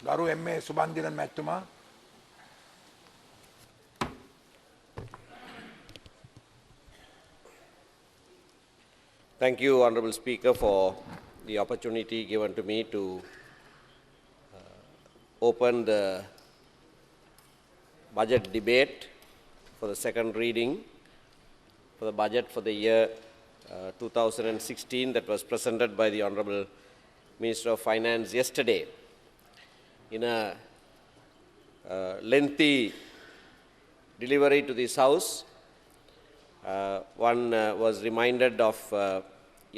ගරු එම්.ඒ. සුබන්දිරන් මැතිතුමා. Thank you, Honourable Speaker, for the opportunity given to me to open the budget debate for the second reading for the budget for the year 2016 that was presented by the Honourable Minister of Finance yesterday. In a lengthy delivery to this House, one was reminded of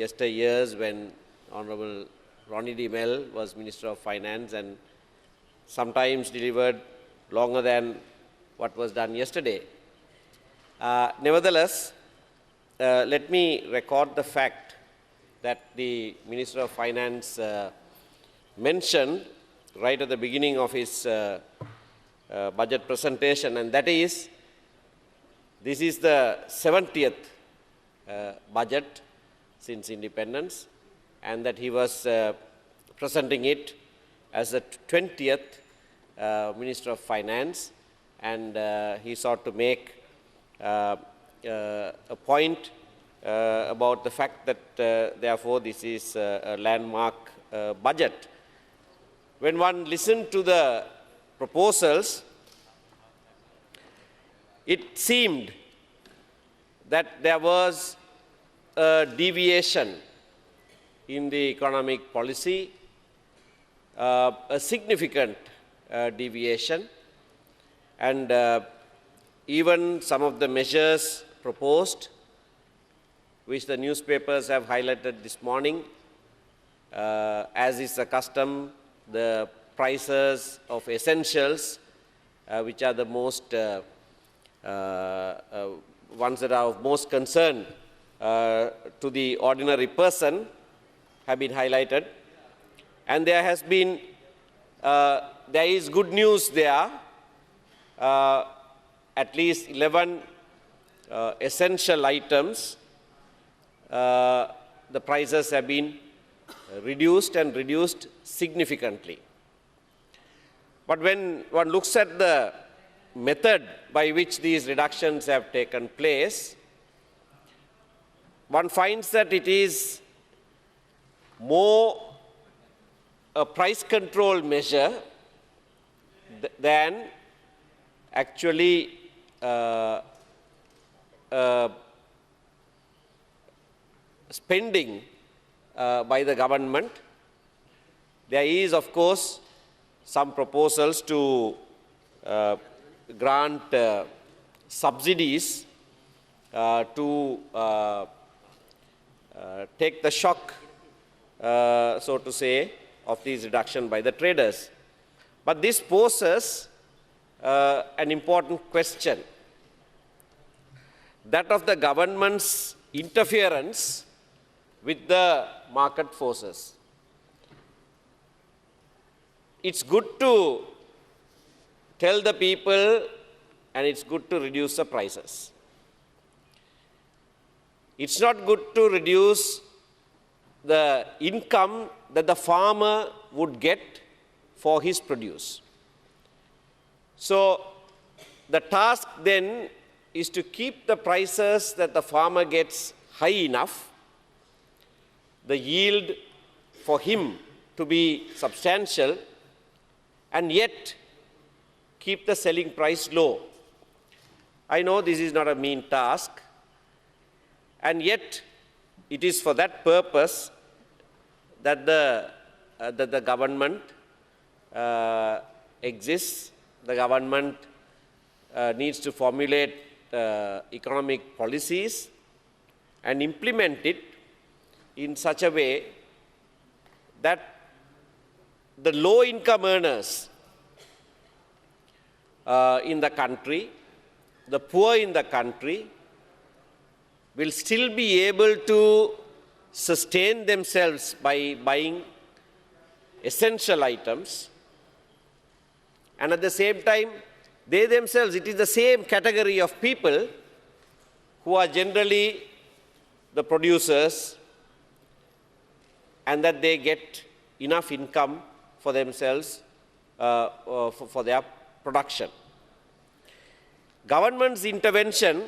yesteryears when Honourable Ronnie D. Mell was Minister of Finance and sometimes delivered longer than what was done yesterday. Nevertheless, let me record the fact that the Minister of Finance mentioned right at the beginning of his budget presentation, and that is, this is the 70th budget since independence, and that he was presenting it as the 20th Minister of Finance, and he sought to make a point about the fact that therefore this is a landmark budget. When one listened to the proposals, it seemed that there was a deviation in the economic policy, a significant deviation, and even some of the measures proposed, which the newspapers have highlighted this morning, as is the custom, the prices of essentials, which are the most ones that are of most concern to the ordinary person, have been highlighted. And there has been, there is good news there. At least 11 essential items, the prices have been reduced and reduced significantly. But when one looks at the method by which these reductions have taken place, one finds that it is more a price control measure than actually spending by the government. There is, of course, some proposals to grant subsidies to take the shock, so to say, of these reduction by the traders. But this poses an important question, that of the government's interference with the market forces. It's good to tell the people and it's good to reduce the prices. It's not good to reduce the income that the farmer would get for his produce. So the task then is to keep the prices that the farmer gets high enough, the yield for him to be substantial, and yet keep the selling price low. I know this is not a mean task, and yet it is for that purpose that the government exists. The government needs to formulate economic policies and implement it in such a way that the low-income earners in the country, the poor in the country, will still be able to sustain themselves by buying essential items, and at the same time, they themselves, it is the same category of people who are generally the producers, and that they get enough income for themselves for their production. Government's intervention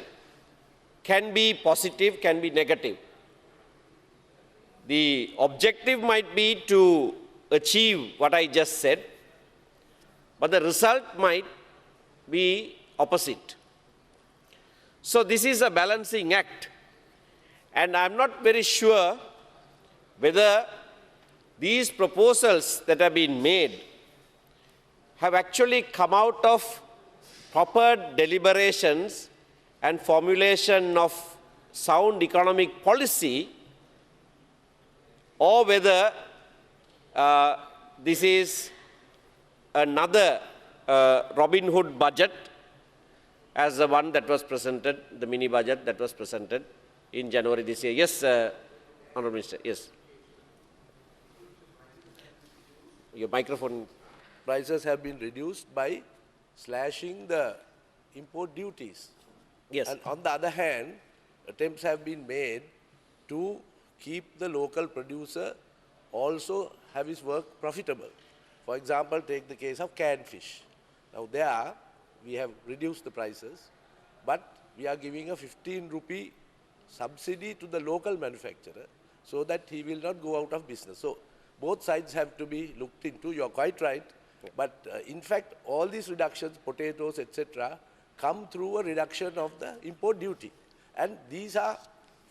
can be positive, can be negative. The objective might be to achieve what I just said, but the result might be opposite. So this is a balancing act, and I'm not very sure whether these proposals that have been made have actually come out of proper deliberations and formulation of sound economic policy, or whether this is another Robin Hood budget as the one that was presented, the mini budget that was presented in January this year. Yes, Honourable Minister, yes. Your microphone. Prices have been reduced by slashing the import duties. Yes. And on the other hand, attempts have been made to keep the local producer also have his work profitable. For example, take the case of canned fish. Now there, we have reduced the prices, but we are giving a 15 rupee subsidy to the local manufacturer so that he will not go out of business. So both sides have to be looked into. You are quite right. But in fact, all these reductions, potatoes, etc., come through a reduction of the import duty. And these are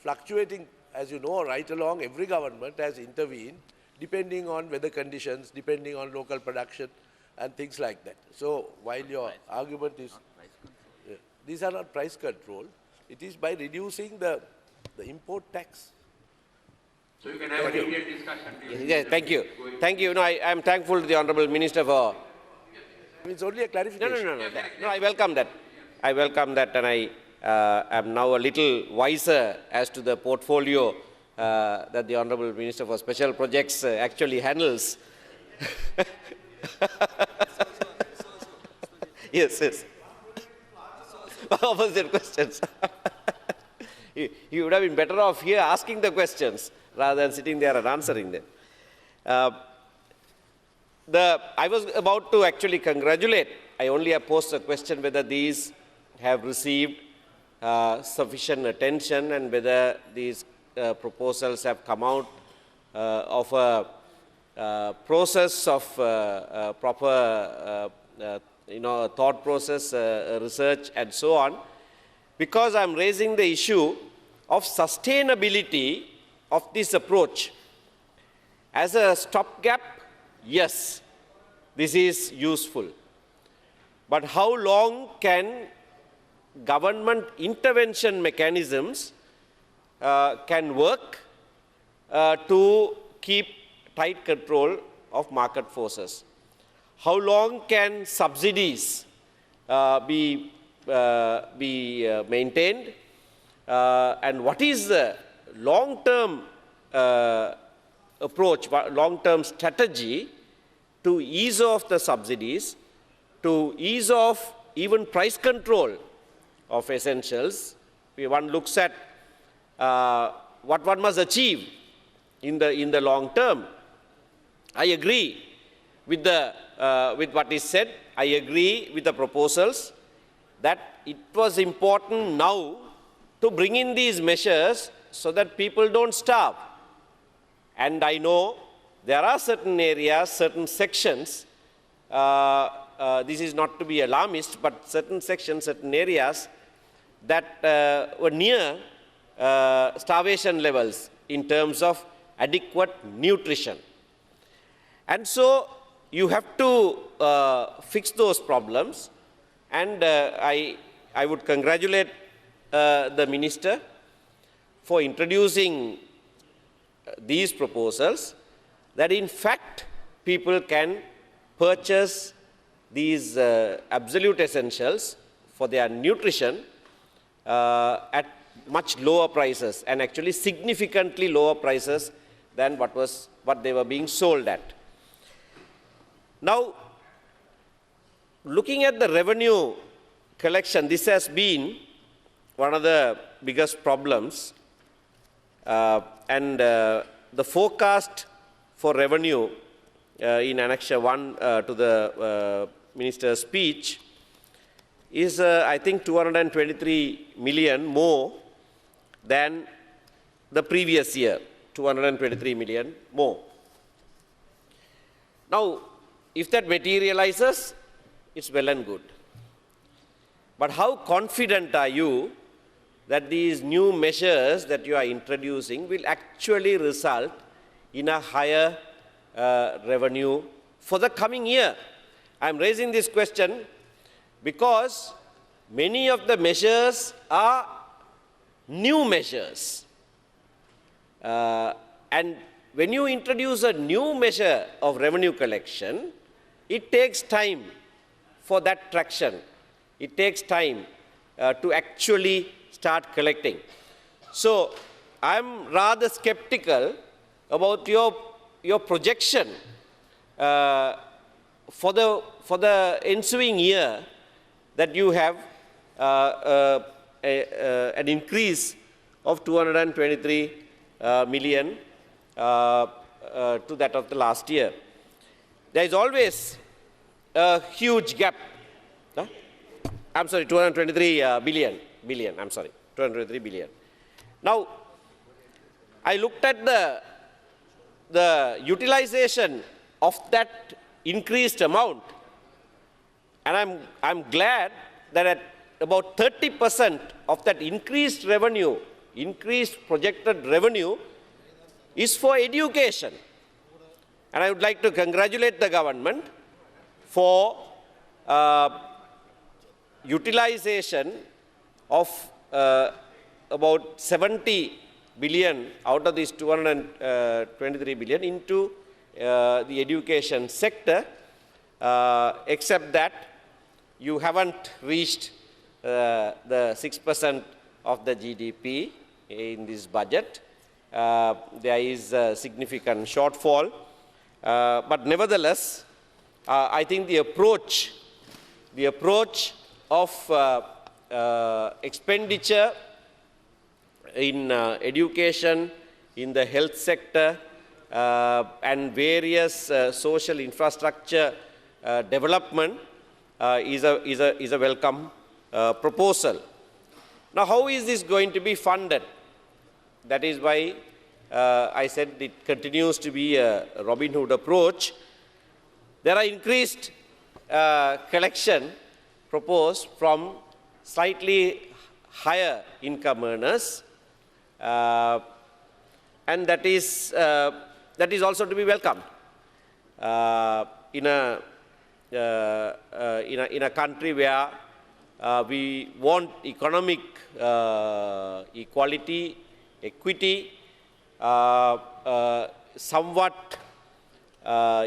fluctuating, as you know, right along. Every government has intervened depending on weather conditions, depending on local production and things like that. So while your argument is, these are not price control, it is by reducing the import tax. So you can have a detailed discussion. Yes, thank you. Thank you. No, I am thankful to the Honourable Minister for... It's only a clarification. No, I welcome that. I welcome that, and I am now a little wiser as to the portfolio that the Honourable Minister for Special Projects actually handles. Yes. Opposite questions. You would have been better off here asking the questions rather than sitting there and answering them. I was about to actually congratulate. I only have posed a question whether these have received sufficient attention and whether these proposals have come out of a process of proper thought process, research and so on, because I'm raising the issue of sustainability of this approach. As a stopgap, yes, this is useful. But how long can government intervention mechanisms can work to keep tight control of market forces? How long can subsidies be maintained? And what is the long-term approach, long-term strategy to ease off the subsidies, to ease off even price control of essentials? One looks at what one must achieve in the long term. I agree with what is said. I agree with the proposals that it was important now to bring in these measures so that people don't starve. And I know there are certain areas, certain sections, this is not to be alarmist, but certain sections, certain areas that were near starvation levels in terms of adequate nutrition. And so you have to fix those problems, and I would congratulate the Minister for introducing these proposals, that in fact people can purchase these absolute essentials for their nutrition at much lower prices, and actually significantly lower prices than what they were being sold at. Now, looking at the revenue collection, this has been one of the biggest problems, and the forecast for revenue in Annexure 1 to the Minister's speech is, I think, 223 million more than the previous year, 223 million more. Now, if that materializes, it's well and good. But how confident are you that these new measures that you are introducing will actually result in a higher revenue for the coming year? I'm raising this question because many of the measures are new measures. And when you introduce a new measure of revenue collection, it takes time for that traction. It takes time to actually start collecting. So I'm rather skeptical about your projection for the ensuing year, that you have an increase of 223 million to that of the last year. There is always a huge gap. I'm sorry, 223 billion, I'm sorry, 223 billion. Now, I looked at the utilization of that increased amount, and I'm glad that at about 30% of that increased revenue, increased projected revenue, is for education. And I would like to congratulate the government for utilization of about 70 billion out of this 223 billion into the education sector, except that you haven't reached the 6% of the GDP in this budget. There is a significant shortfall. But nevertheless, I think the approach of expenditure in education, in the health sector, and various social infrastructure development is a welcome proposal. Now, how is this going to be funded? That is why I said it continues to be a Robin Hood approach. There are increased collection proposed from slightly higher income earners, and that is also to be welcomed. In a country where we want economic equality, equity, somewhat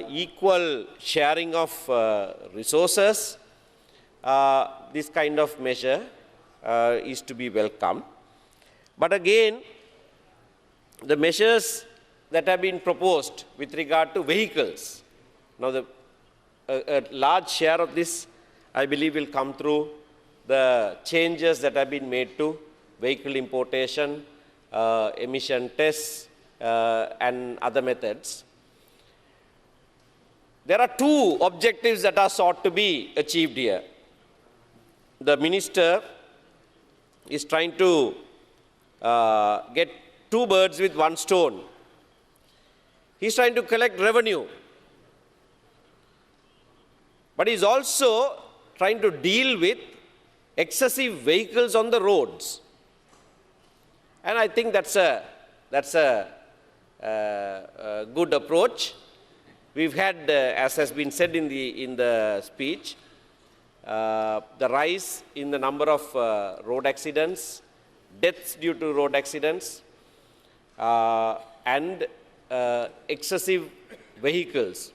equal sharing of resources, this kind of measure is to be welcomed. But again, the measures that have been proposed with regard to vehicles, now a large share of this, I believe, will come through the changes that have been made to vehicle importation, emission tests, and other methods. There are two objectives that are sought to be achieved here. The minister is trying to get two birds with one stone. He's trying to collect revenue, but he's also trying to deal with excessive vehicles on the roads. And I think that's a good approach. We've had, as has been said in the speech, the rise in the number of road accidents, deaths due to road accidents, and excessive vehicles.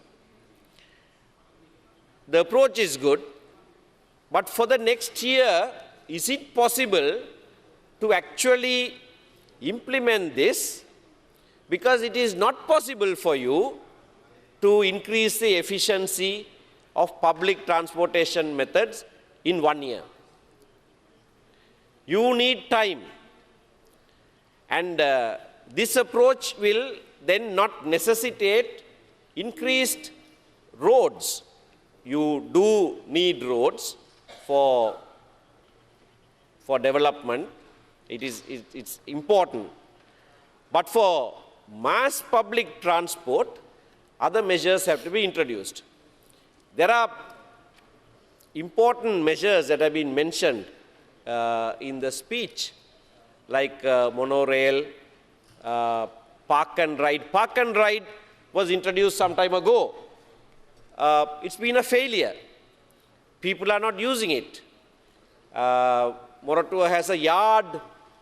The approach is good, but for the next year, is it possible to actually implement this? Because it is not possible for you to increase the efficiency of public transportation methods in 1 year. You need time. And this approach will then not necessitate increased roads, you do need roads for development. It's important. But for mass public transport, other measures have to be introduced. There are important measures that have been mentioned in the speech, like monorail, park and ride. Park and ride was introduced some time ago. It's been a failure. People are not using it. Moratuwa has a yard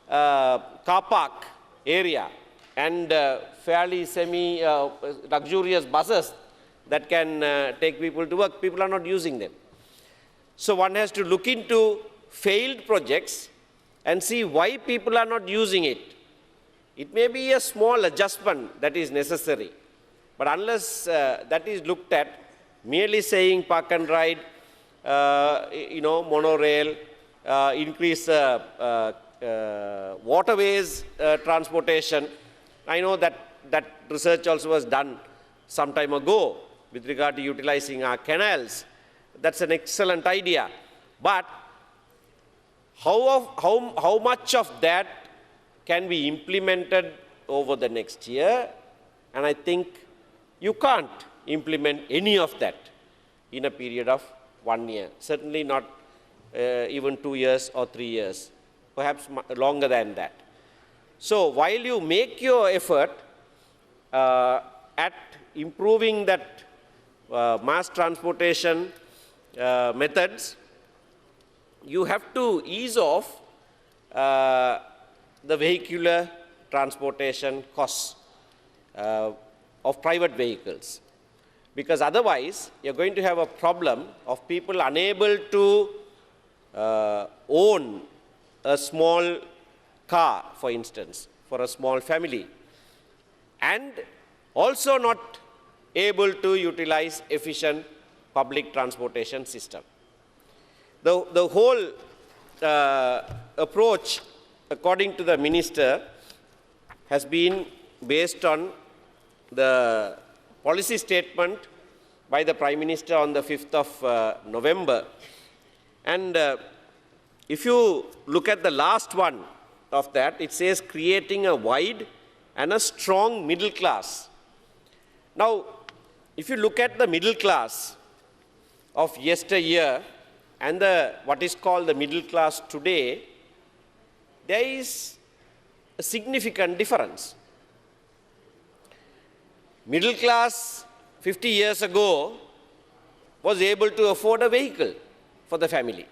car park area and fairly luxurious buses that can take people to work. People are not using them. So one has to look into failed projects and see why people are not using it. It may be a small adjustment that is necessary, but unless that is looked at, merely saying park and ride, monorail, increase waterways transportation. I know that research also was done some time ago with regard to utilizing our canals. That's an excellent idea. But how much of that can be implemented over the next year? And I think you can't implement any of that in a period of 1 year. Certainly not even 2 years or 3 years, perhaps longer than that. So while you make your effort at improving that mass transportation methods, you have to ease off the vehicular transportation costs of private vehicles. Because otherwise, you're going to have a problem of people unable to own a small car, for instance, for a small family, and also not able to utilize efficient public transportation system. The whole approach, according to the minister, has been based on the policy statement by the Prime Minister on the 5th of November. And if you look at the last one of that, it says creating a wide and a strong middle class. Now, if you look at the middle class of yesteryear and what is called the middle class today, there is a significant difference. Middle class 50 years ago was able to afford a vehicle for the family.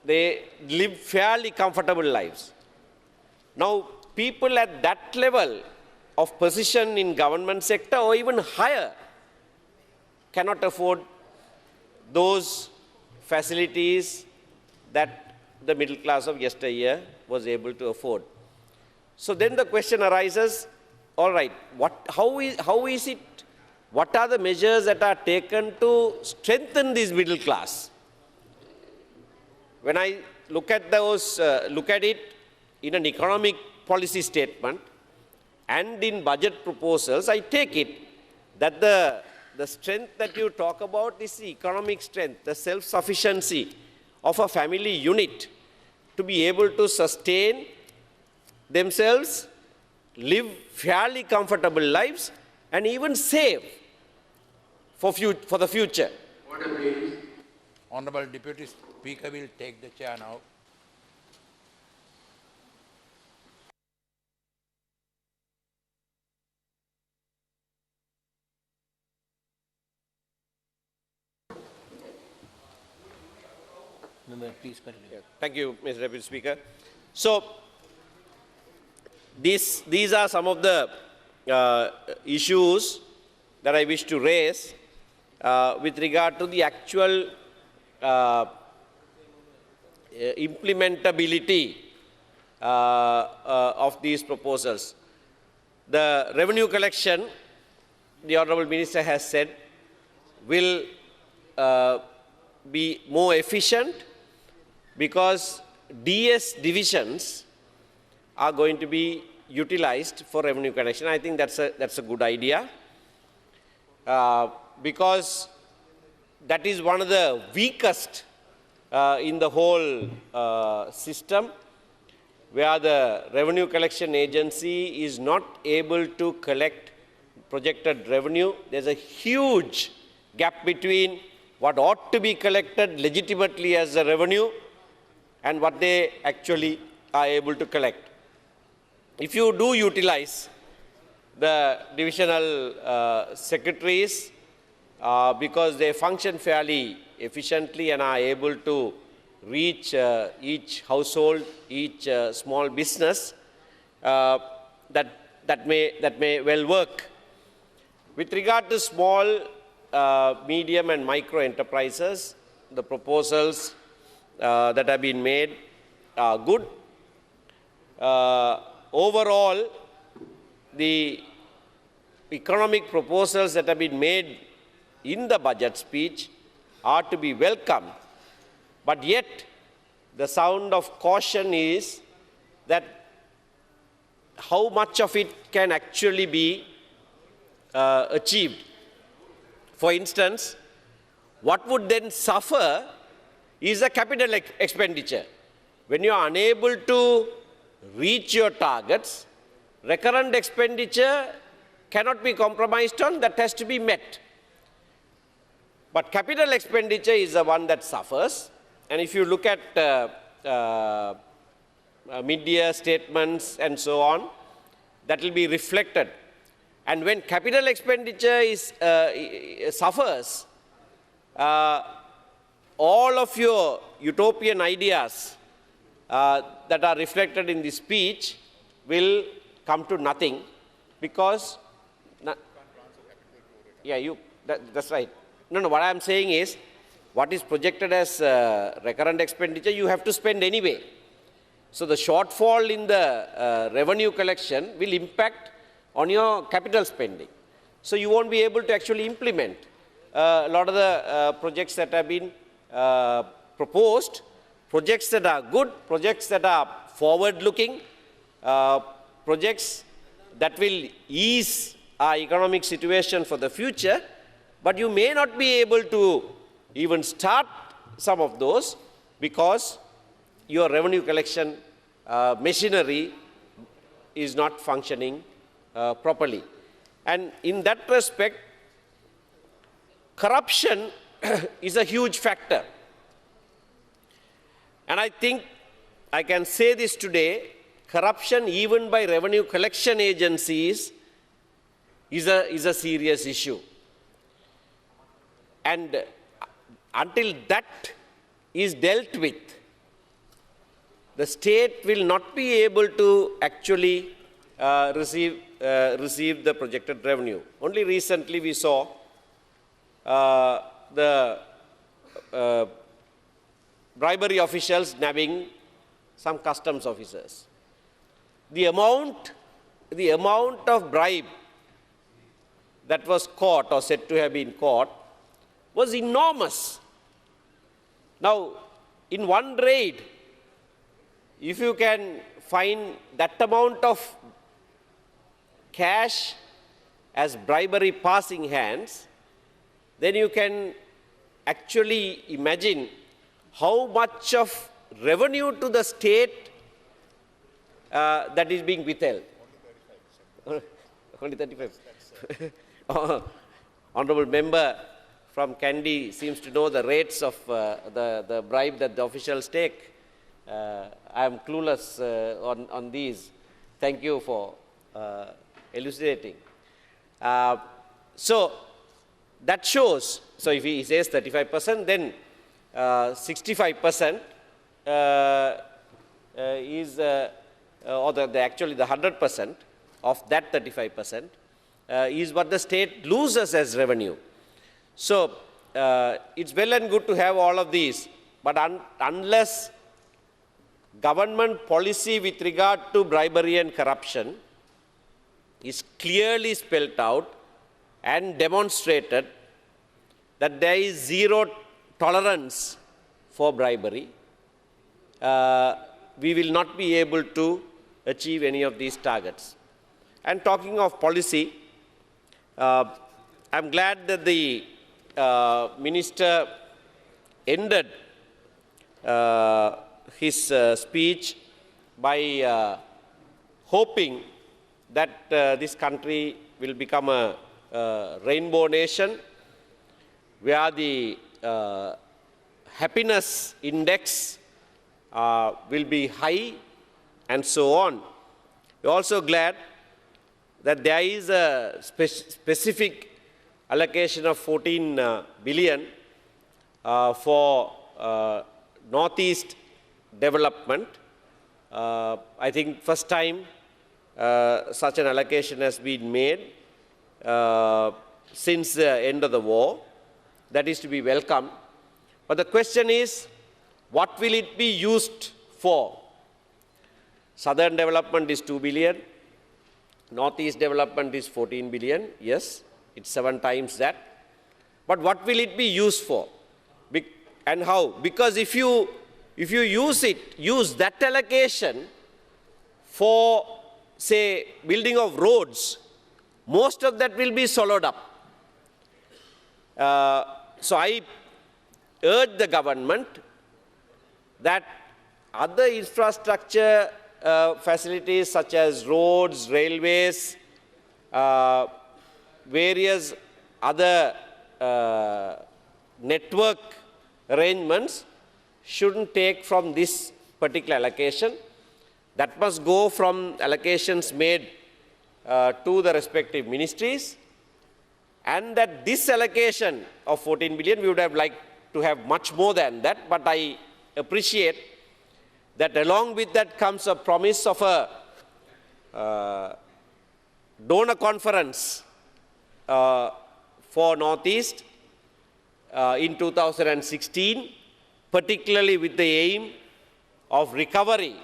They lived fairly comfortable lives. Now, people at that level of position in government sector or even higher cannot afford those facilities that the middle class of yesteryear was able to afford. So then the question arises, all right, how is it, what are the measures that are taken to strengthen this middle class? When I look at it in an economic policy statement and in budget proposals, I take it that the strength that you talk about is the economic strength, the self-sufficiency of a family unit to be able to sustain themselves, live fairly comfortable lives, and even save for the future. Order, please. Honorable Deputy Speaker will take the chair now. Please continue. Thank you, Mr. Deputy Speaker. So, these are some of the issues that I wish to raise with regard to the actual implementability of these proposals. The revenue collection, the Honourable Minister has said, will be more efficient because DS divisions are going to be utilized for revenue collection. I think that's a good idea. because that is one of the weakest in the whole system, where the revenue collection agency is not able to collect projected revenue. There's a huge gap between what ought to be collected legitimately as a revenue and what they actually are able to collect. If you do utilize the divisional secretaries, because they function fairly efficiently and are able to reach each household, each small business, that may well work. With regard to small, medium and micro enterprises, the proposals that have been made are good. Overall, the economic proposals that have been made in the budget speech are to be welcomed. But yet, the sound of caution is that how much of it can actually be achieved. For instance, what would then suffer is a capital expenditure. When you are unable to reach your targets, recurrent expenditure cannot be compromised on, that has to be met. But capital expenditure is the one that suffers. And if you look at mid-year statements and so on, that will be reflected. And when capital expenditure suffers, all of your utopian ideas that are reflected in the speech will come to nothing, because that's right. No, what I am saying is, what is projected as recurrent expenditure, you have to spend anyway. So the shortfall in the revenue collection will impact on your capital spending. So you won't be able to actually implement a lot of the projects that have been proposed, projects that are good, projects that are forward-looking, projects that will ease our economic situation for the future, but you may not be able to even start some of those because your revenue collection machinery is not functioning properly. And in that respect, corruption is a huge factor. And I think I can say this today, corruption even by revenue collection agencies is a serious issue. And until that is dealt with, the state will not be able to actually receive the projected revenue. Only recently we saw the bribery officials nabbing some customs officers. The amount of bribe that was caught or said to have been caught was enormous. Now, in one raid, if you can find that amount of cash as bribery passing hands, then you can actually imagine how much of revenue to the state that is being withheld. Only 35. Honorable member from Kandy seems to know the rates of the bribe that the officials take. I am clueless on these. Thank you for elucidating. So that shows, so if he says 35%, then 65% is, or actually the 100% of that 35% is what the state loses as revenue. So it's well and good to have all of these, but unless government policy with regard to bribery and corruption is clearly spelled out and demonstrated that there is zero tolerance for bribery, we will not be able to achieve any of these targets. And talking of policy, I'm glad that the minister ended his speech by hoping that this country will become a rainbow nation where the happiness index will be high and so on. We're also glad that there is a specific allocation of 14 billion for Northeast development. I think first time such an allocation has been made since the end of the war. That is to be welcomed. But the question is, what will it be used for? Southern development is 2 billion. Northeast development is 14 billion. Yes, it's 7 times that. But what will it be used for? And how? Because if you use that allocation for, say, building of roads, most of that will be swallowed up. So I urge the government that other infrastructure facilities such as roads, railways, various other network arrangements shouldn't take from this particular allocation. That must go from allocations made to the respective ministries, and that this allocation of 14 billion, we would have liked to have much more than that, but I appreciate that along with that comes a promise of a donor conference for Northeast in 2016, particularly with the aim of recovery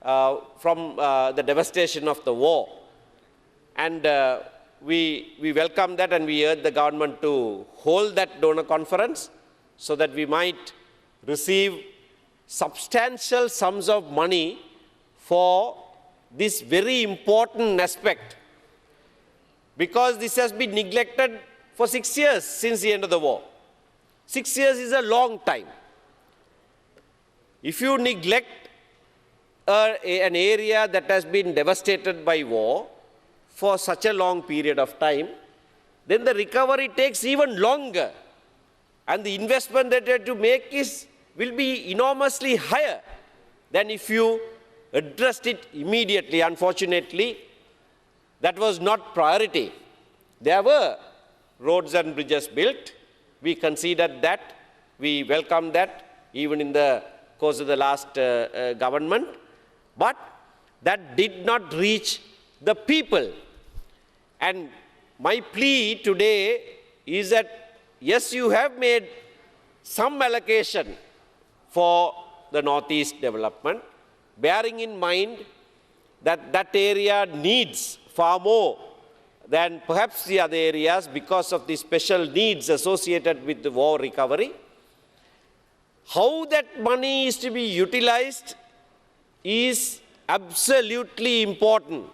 from the devastation of the war. And we welcome that, and we urge the government to hold that donor conference so that we might receive substantial sums of money for this very important aspect, because this has been neglected for 6 years since the end of the war. 6 years is a long time. If you neglect an area that has been devastated by war for such a long period of time, then the recovery takes even longer, and the investment that you have to make will be enormously higher than if you addressed it immediately. Unfortunately, that was not priority. There were roads and bridges built. We considered that. We welcomed that even in the course of the last government. But that did not reach the people. And my plea today is that, yes, you have made some allocation for the Northeast development, bearing in mind that that area needs far more than perhaps the other areas because of the special needs associated with the war recovery. How that money is to be utilized is absolutely important.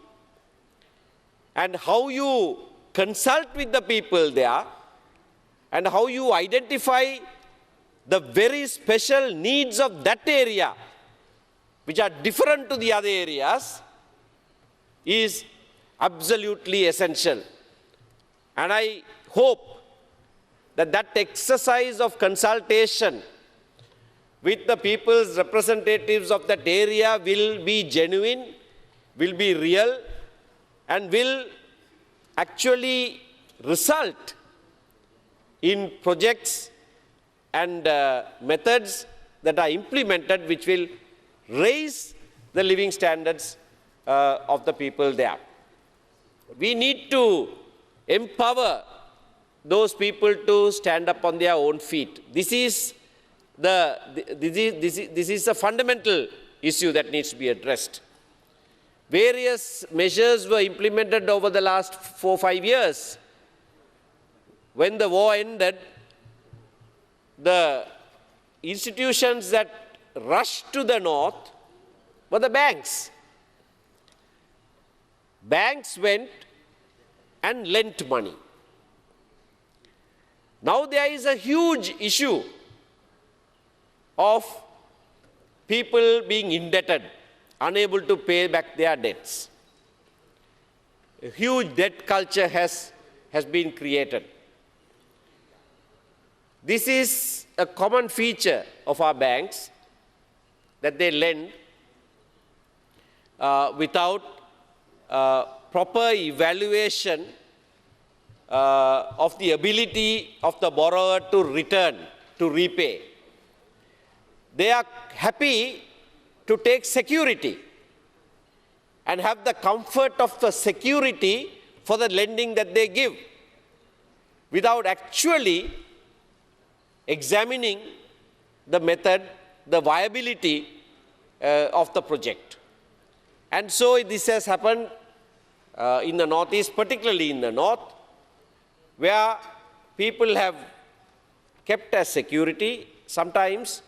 And how you consult with the people there, and how you identify the very special needs of that area, which are different to the other areas, is absolutely essential. And I hope that that exercise of consultation with the people's representatives of that area will be genuine, will be real, and will actually result in projects and methods that are implemented which will raise the living standards of the people there. We need to empower those people to stand up on their own feet. This is a fundamental issue that needs to be addressed. Various measures were implemented over the last 4 or 5 years. When the war ended, the institutions that rushed to the north were the banks. Banks went and lent money. Now there is a huge issue of people being indebted, unable to pay back their debts. A huge debt culture has been created. This is a common feature of our banks, that they lend without proper evaluation of the ability of the borrower to return, to repay. They are happy to take security and have the comfort of the security for the lending that they give, without actually examining the method, the viability of the project. And so this has happened in the Northeast, particularly in the North, where people have kept as security, sometimes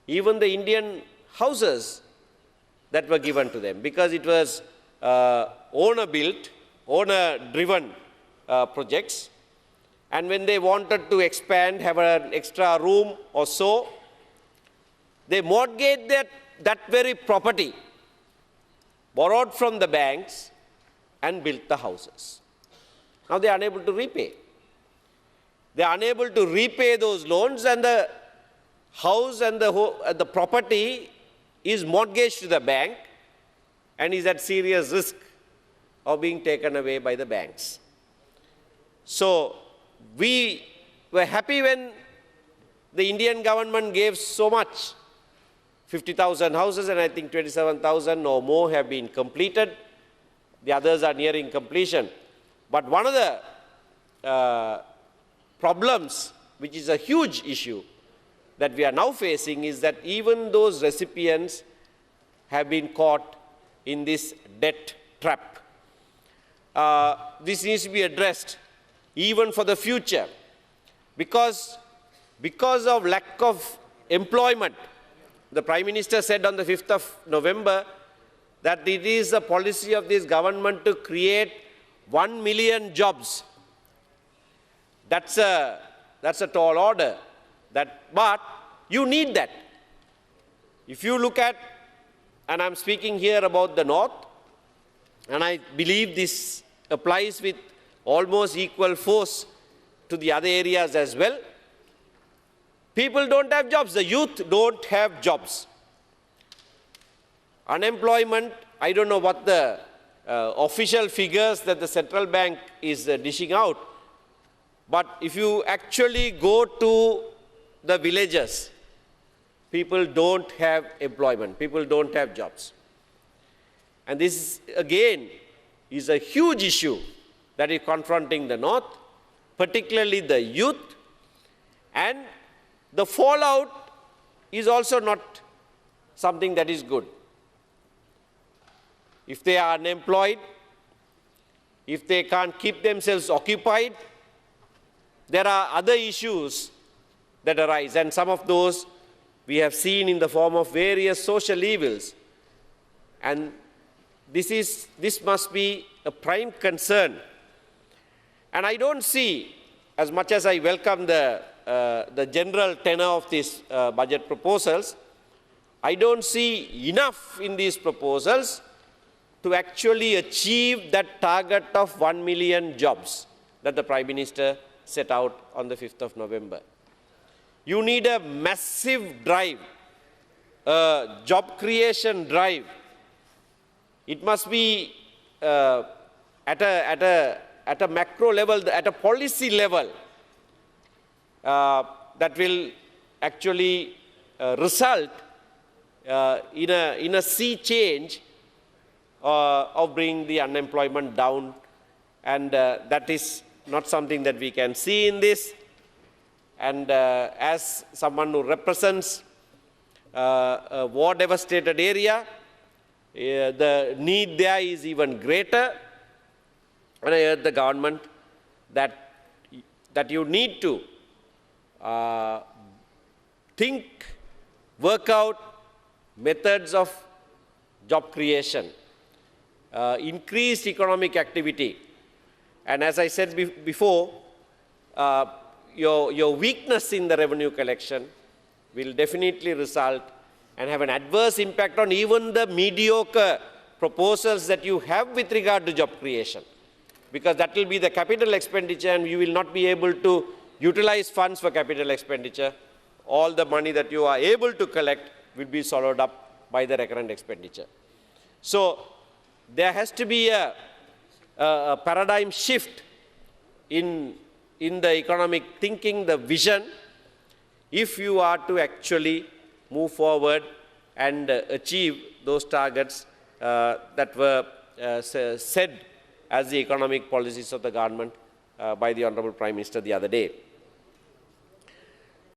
even the Indian houses that were given to them, because it was owner-built, owner-driven projects. And when they wanted to expand, have an extra room or so, they mortgaged that very property, borrowed from the banks, and built the houses. Now they are unable to repay. They are unable to repay those loans, and the house and the property is mortgaged to the bank and is at serious risk of being taken away by the banks. So we were happy when the Indian government gave so much, 50,000 houses, and I think 27,000 or more have been completed. The others are nearing completion. But one of the problems, which is a huge issue that we are now facing, is that even those recipients have been caught in this debt trap. This needs to be addressed even for the future, because of lack of employment. The Prime Minister said on the 5th of November that it is the policy of this government to create 1 million jobs. That's a tall order. But you need that. If you look at, and I'm speaking here about the North, and I believe this applies with almost equal force to the other areas as well, people don't have jobs. The youth don't have jobs. Unemployment, I don't know what the official figures that the central bank is dishing out, but if you actually go to the villages, people don't have employment, people don't have jobs. And this, again, is a huge issue that is confronting the North, particularly the youth, and the fallout is also not something that is good. If they are unemployed, if they can't keep themselves occupied, there are other issues that arise, and some of those we have seen in the form of various social evils. And this must be a prime concern. And I don't see, as much as I welcome the general tenor of these budget proposals, I don't see enough in these proposals to actually achieve that target of 1 million jobs that the Prime Minister set out on the 5th of November. You need a massive drive, a job creation drive. It must be at a macro level, at a policy level, that will actually result in a sea change of bringing the unemployment down, and that is not something that we can see in this. And as someone who represents a war-devastated area, the need there is even greater. And I urge the government that you need to work out methods of job creation, increased economic activity. And as I said before, your weakness in the revenue collection will definitely result and have an adverse impact on even the mediocre proposals that you have with regard to job creation. Because that will be the capital expenditure and you will not be able to utilize funds for capital expenditure. All the money that you are able to collect will be swallowed up by the recurrent expenditure. So there has to be a paradigm shift in the economic thinking, the vision, if you are to actually move forward and achieve those targets that were said as the economic policies of the government by the Honorable Prime Minister the other day.